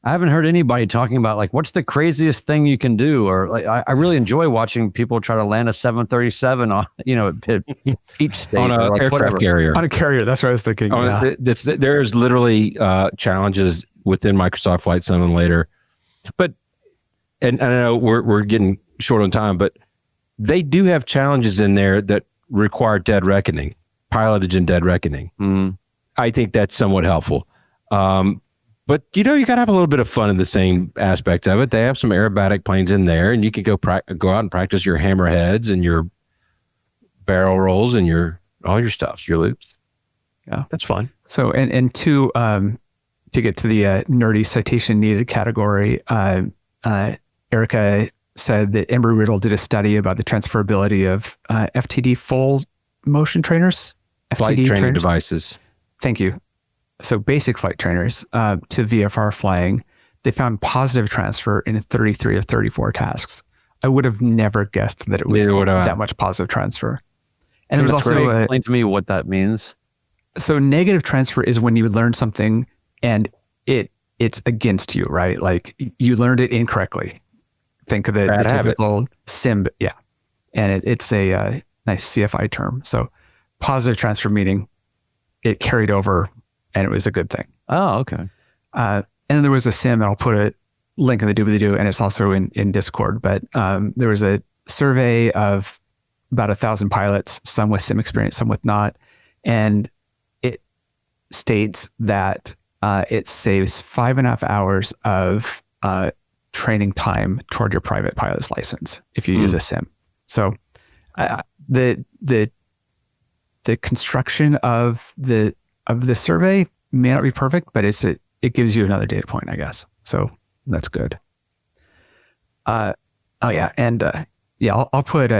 haven't heard anybody talking about like, what's the craziest thing you can do? Or like, I really enjoy watching people try to land a 737 on, each state on an aircraft carrier. On a carrier. That's what I was thinking. There's literally challenges within Microsoft Flight Simulator, and I know we're getting short on time, but they do have challenges in there that require dead reckoning, pilotage and dead reckoning. Mm-hmm. I think that's somewhat helpful. But you got to have a little bit of fun in the same aspect of it. They have some aerobatic planes in there, and you can go out and practice your hammerheads and your barrel rolls and all your stuffs, your loops. Yeah, that's fun. So, and to get to the nerdy citation needed category, Erica said that Embry-Riddle did a study about the transferability of FTD full motion trainers, flight FTD training devices. Thank you. So basic flight trainers to VFR flying, they found positive transfer in 33 of 34 tasks. I would have never guessed that it was that much positive transfer. And there was also explain to me what that means. So negative transfer is when you learn something and it's against you, right? Like you learned it incorrectly. Think of the typical SIM, yeah. And it's a nice CFI term. So positive transfer meaning it carried over and it was a good thing. Oh, okay. And then there was a sim, and I'll put a link in the doobly-doo, and it's also in Discord. But there was a survey of about 1,000 pilots, some with sim experience, some with not. And it states that it saves 5.5 hours of training time toward your private pilot's license if you use a sim. So the construction of the survey may not be perfect, but it gives you another data point, I guess. So that's good. I'll put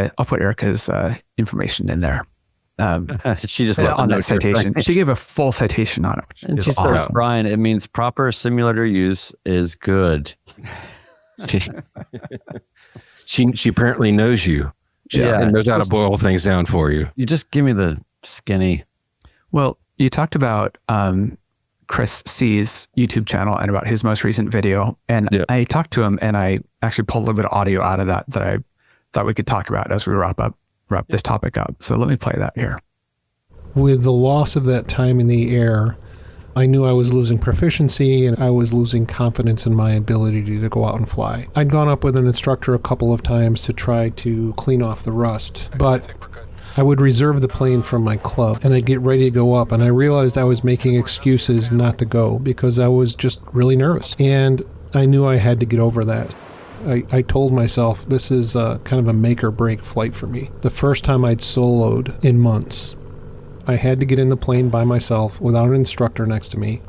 Erica's information in there. She just on that citation. She gave a full citation on it. And she says, Brian, it means proper simulator use is good. She apparently knows you. And knows how to boil things down for you. You just give me the skinny. Well, you talked about Chris C's YouTube channel and about his most recent video. And I talked to him and I actually pulled a little bit of audio out of that I thought we could talk about as we wrap this topic up. So let me play that here. With the loss of that time in the air, I knew I was losing proficiency and I was losing confidence in my ability to go out and fly. I'd gone up with an instructor a couple of times to try to clean off the rust, but I would reserve the plane from my club and I'd get ready to go up, and I realized I was making excuses not to go because I was just really nervous, and I knew I had to get over that. I told myself this is kind of a make or break flight for me. The first time I'd soloed in months, I had to get in the plane by myself without an instructor next to me.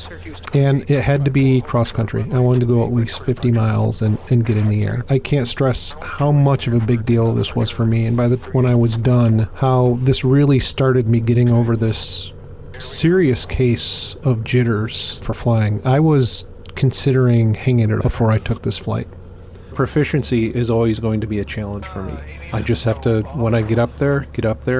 And it had to be cross country. I wanted to go at least 50 miles and get in the air. I can't stress how much of a big deal this was for me. And when I was done, how this really started me getting over this serious case of jitters for flying. I was considering hanging it before I took this flight. Proficiency is always going to be a challenge for me. I just have to, when I get up there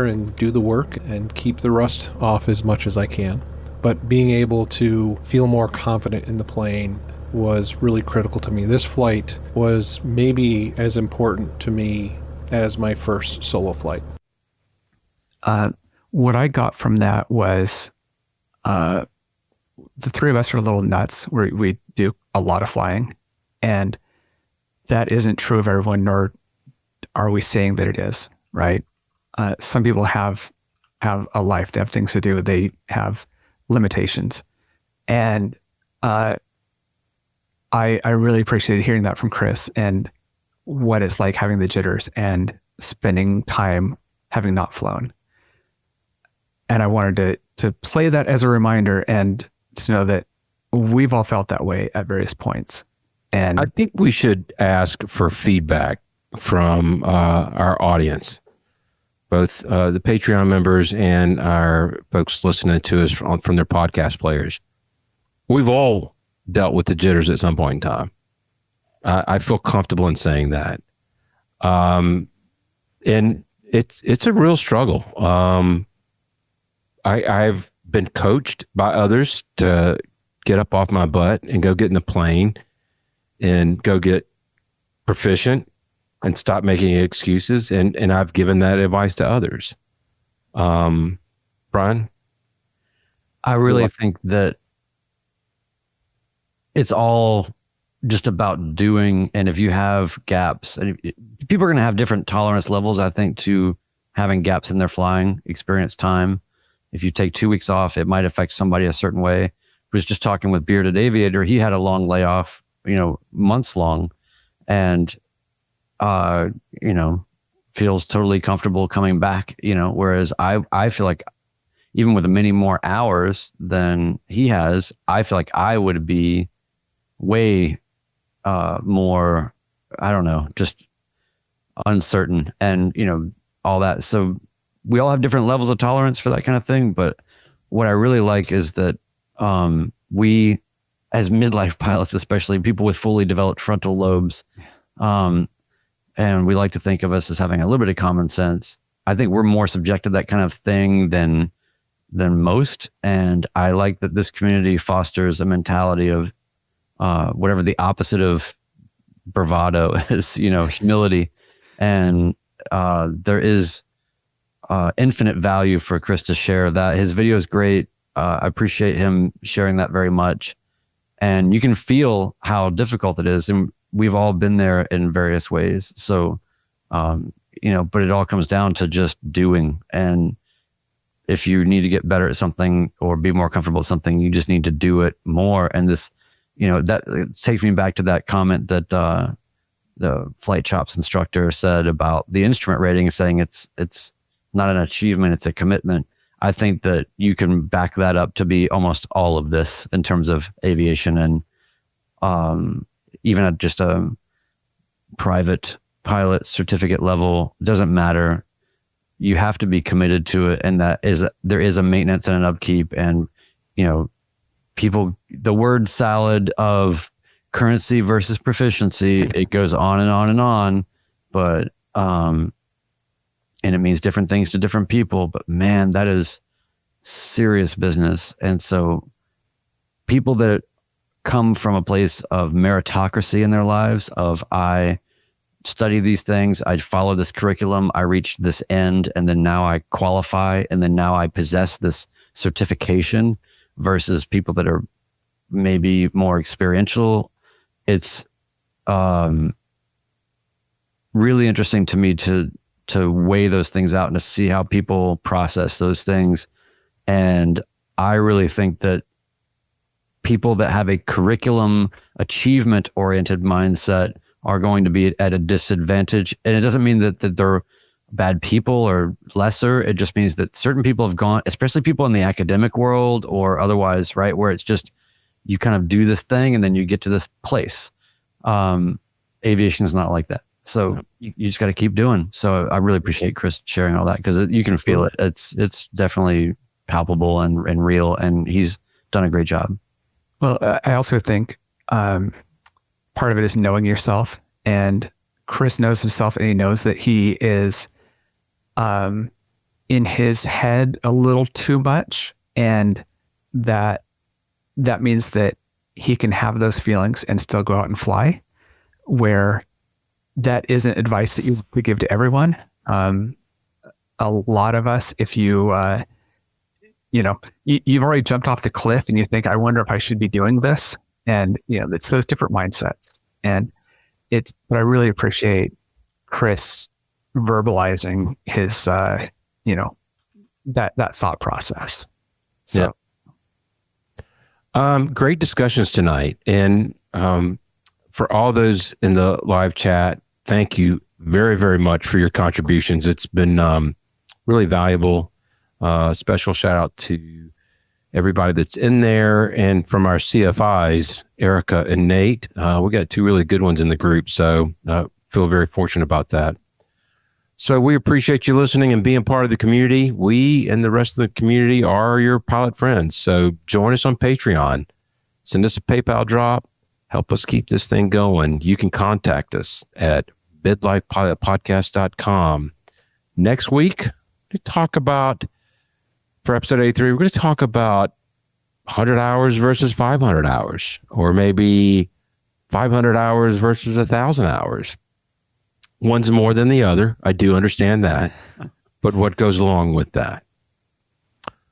and do the work and keep the rust off as much as I can. But being able to feel more confident in the plane was really critical to me. This flight was maybe as important to me as my first solo flight. What I got from that was the three of us are a little nuts. We do a lot of flying, and that isn't true of everyone, nor are we saying that it is, right? Some people have a life. They have things to do. They have limitations. And I really appreciated hearing that from Chris and what it's like having the jitters and spending time having not flown. And I wanted to play that as a reminder and to know that we've all felt that way at various points. And I think we should ask for feedback from our audience, both the Patreon members and our folks listening to us from their podcast players. We've all dealt with the jitters at some point in time. I feel comfortable in saying that. And it's a real struggle. I've been coached by others to get up off my butt and go get in the plane and go get proficient and stop making excuses. And I've given that advice to others. Brian? I really think that it's all just about doing. And if you have gaps, and people are going to have different tolerance levels, I think, to having gaps in their flying experience time. If you take 2 weeks off, it might affect somebody a certain way. I was just talking with Bearded Aviator. He had a long layoff, months long, and, feels totally comfortable coming back, whereas I feel like even with many more hours than he has, I feel like I would be way more, I don't know, just uncertain and, all that. So we all have different levels of tolerance for that kind of thing. But what I really like is that we, as midlife pilots, especially people with fully developed frontal lobes, and we like to think of us as having a little bit of common sense. I think we're more subject to that kind of thing than most. And I like that this community fosters a mentality of whatever the opposite of bravado is, humility. And there is infinite value for Chris to share that. His video is great. I appreciate him sharing that very much. And you can feel how difficult it is. And we've all been there in various ways. So, but it all comes down to just doing. And if you need to get better at something or be more comfortable with something, you just need to do it more. And this, that it takes me back to that comment that the flight chops instructor said about the instrument rating, saying it's not an achievement, it's a commitment. I think that you can back that up to be almost all of this in terms of aviation, and even at just a private pilot certificate level, doesn't matter. You have to be committed to it, and there is a maintenance and an upkeep, and people, the word salad of currency versus proficiency, it goes on and on and on, but and it means different things to different people, but man, that is serious business. And so people that come from a place of meritocracy in their lives, of I study these things, I follow this curriculum, I reach this end, and then now I qualify, and then now I possess this certification, versus people that are maybe more experiential. It's really interesting to me to weigh those things out and to see how people process those things. And I really think that people that have a curriculum achievement oriented mindset are going to be at a disadvantage. And it doesn't mean that they're bad people or lesser. It just means that certain people have gone, especially people in the academic world or otherwise, right, where it's just you kind of do this thing and then you get to this place. Aviation is not like that. So you just got to keep doing. So I really appreciate Chris sharing all that because you can feel it. It's definitely palpable and real, and he's done a great job. Well, I also think part of it is knowing yourself, and Chris knows himself, and he knows that he is in his head a little too much, and that means that he can have those feelings and still go out and fly, where that isn't advice that you would give to everyone. A lot of us, if you you've already jumped off the cliff and you think, I wonder if I should be doing this. And, it's those different mindsets. And but I really appreciate Chris verbalizing his, that thought process. So. Yeah. Great discussions tonight. And for all those in the live chat, thank you very, very much for your contributions. It's been really valuable. Special shout out to everybody that's in there, and from our CFIs, Erica and Nate. We got two really good ones in the group, so feel very fortunate about that. So we appreciate you listening and being part of the community. We and the rest of the community are your pilot friends. So join us on Patreon. Send us a PayPal drop. Help us keep this thing going. You can contact us at midlifepilotpodcast.com. Next week, we talk about, for episode 83, we're going to talk about 100 hours versus 500 hours, or maybe 500 hours versus 1,000 hours. One's more than the other. I do understand that, but what goes along with that?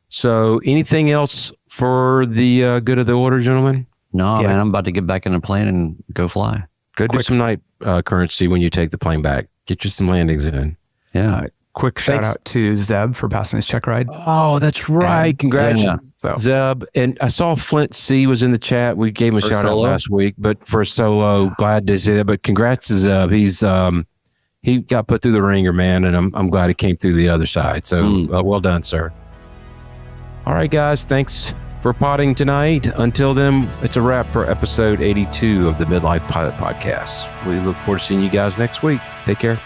So anything else for the good of the order, gentlemen? No, man, I'm about to get back in a plane and go fly. Go do some night currency when you take the plane back. Get you some landings in. Yeah. Quick shout out to Zeb for passing his check ride. Oh, that's right. Congratulations, So. Zeb. And I saw Flint C was in the chat. We gave him a shout out last week, but for a solo, glad to see that. But congrats to Zeb. He's he got put through the ringer, man, and I'm glad he came through the other side. So well done, sir. All right, guys. Thanks for potting tonight. Until then, it's a wrap for episode 82 of the Midlife Pilot Podcast. We look forward to seeing you guys next week. Take care.